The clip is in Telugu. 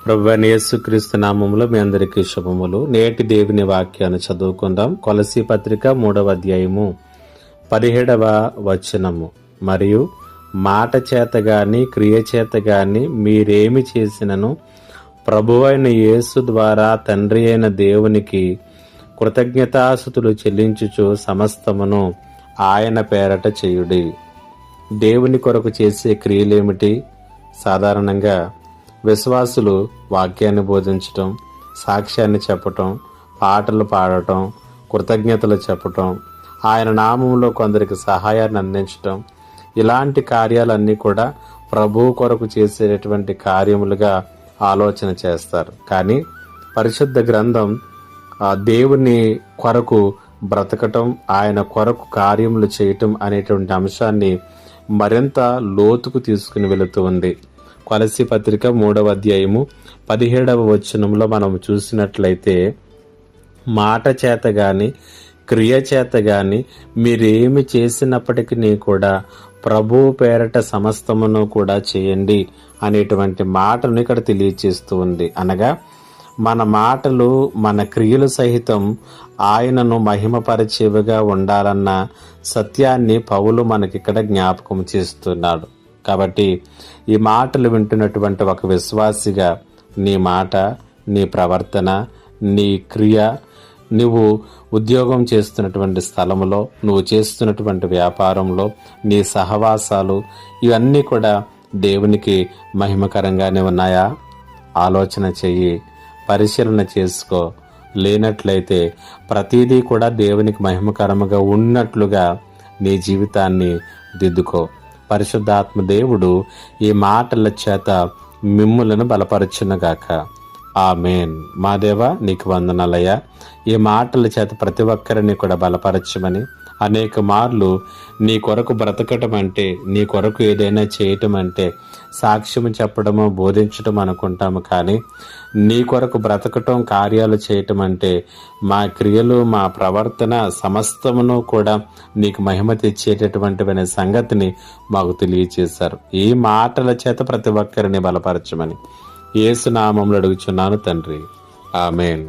ప్రభువైన యేసుక్రీస్తు నామములో మీ అందరికీ శుభములు. నేటి దేవుని వాక్యాన్ని చదువుకుందాం. కొలసీ పత్రిక 3వ అధ్యాయము 17వ వచనము. మరియు మాట చేత గాని క్రియ చేత గాని మీరేమి చేసినను ప్రభువైన యేసు ద్వారా తండ్రి అయిన దేవునికి కృతజ్ఞతాస్తుతులు చెల్లించుచు సమస్తమును ఆయన పేరట చేయుడి. దేవుని కొరకు చేసే క్రియలేమిటి? సాధారణంగా విశ్వాసులు వాక్యాన్ని బోధించటం, సాక్ష్యాన్ని చెప్పటం, పాటలు పాడటం, కృతజ్ఞతలు చెప్పటం, ఆయన నామంలో కొందరికి సహాయాన్ని అందించటం, ఇలాంటి కార్యాలన్నీ కూడా ప్రభువు కొరకు చేసేటటువంటి కార్యములుగా ఆలోచన చేస్తారు. కానీ పరిశుద్ధ గ్రంథం దేవుని కొరకు బ్రతకటం, ఆయన కొరకు కార్యములు చేయటం అనేటువంటి అంశాన్ని మరింత లోతుకు తీసుకుని వెళుతూ ఉంది. కొలసీ పత్రిక 3వ అధ్యాయము 17వ వచనంలో మనం చూసినట్లయితే, మాట చేత గాని క్రియ చేత గాని మీరేమి చేసినప్పటికీ కూడా ప్రభువు పేరట సమస్తమును కూడా చేయండి అనేటువంటి మాటను ఇక్కడ తెలియచేస్తూ ఉంది. అనగా మన మాటలు, మన క్రియలు సహితం ఆయనను మహిమపరిచేవిగా ఉండాలన్న సత్యాన్ని పౌలు మనకిక్కడ జ్ఞాపకం చేస్తున్నాడు. కాబట్టి ఈ మాటలు వింటున్నటువంటి ఒక విశ్వాసిగా నీ మాట, నీ ప్రవర్తన, నీ క్రియ, నువ్వు ఉద్యోగం చేస్తున్నటువంటి స్థలంలో, నువ్వు చేస్తున్నటువంటి వ్యాపారంలో, నీ సహవాసాలు, ఇవన్నీ కూడా దేవునికి మహిమకరంగానే ఉన్నాయా? ఆలోచన చెయ్యి, పరిశీలన చేసుకో. లేనట్లయితే ప్రతిదీ కూడా దేవునికి మహిమకరముగా ఉన్నట్లుగా నీ జీవితాన్ని దిద్దుకో. పరిశుద్ధాత్మ దేవుడు ఈ మాటల చేత మిమ్ములను బలపరచునుగాక. ఆమేన్. మా దేవా, నీకు వందనాలయ్యా. ఈ మాటల చేత ప్రతి ఒక్కరిని కూడా బలపరచమని, అనేక మార్లు నీ కొరకు బ్రతకటం అంటే, నీ కొరకు ఏదైనా చేయటం అంటే సాక్ష్యం చెప్పడము, బోధించటం అనుకుంటాము. కానీ నీ కొరకు బ్రతకటం, కార్యాలు చేయటం అంటే మా క్రియలు, మా ప్రవర్తన సమస్తమును కూడా నీకు మహిమ తెచ్చేటటువంటివనే సంగతిని మాకు తెలియచేశారు. ఈ మాటల చేత ప్రతి ఒక్కరిని బలపరచమని యేసు నామములో అడుగుచున్నాను తండ్రి. ఆమేన్.